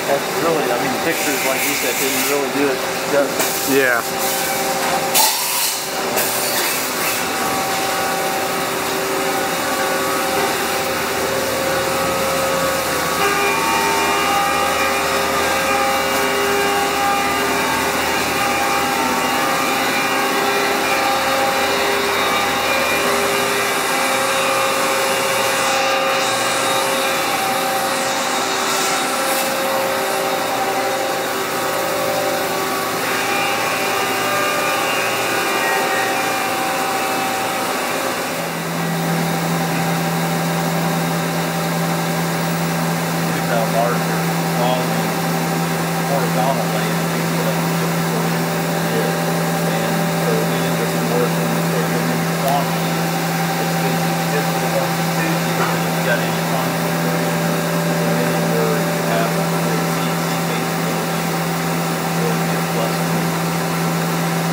That's really, I mean, pictures, like you said, didn't really do it justice. Yeah. Horizontal lane and things like that. And so we did some work on the quantity. It's good to just the one to two. If you've got any quantity where you have the CNC capability, really get plus.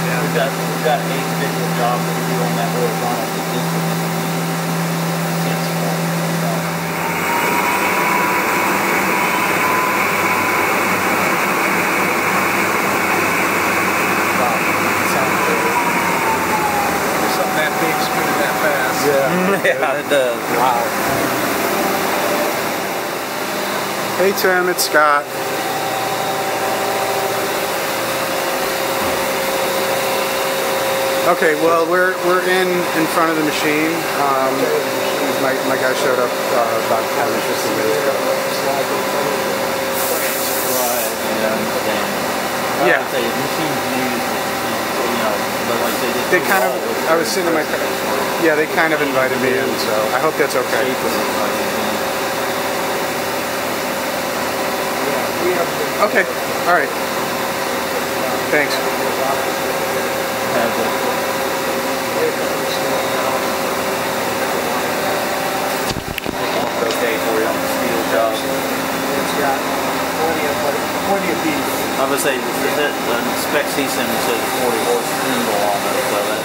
Yeah. We've got 8 individual jobs that we do on that horizontal. That this would just be sensible. That big spinning that fast. Yeah, yeah, it does. Wow. Hey Tim, it's Scott. Okay, well we're in front of the machine. My guy showed up about 10 or 15 minutes ago. Right. Yeah. Yeah. I would say the machine's used, you know, but like they kind of, I was sitting in my car. Yeah, they kind of invited me in, so I hope that's okay. Okay, all right. Thanks. Okay for you on the steel job. It's got plenty of beef. I would say, the specs he sent me says 40 horse spindle on it, so that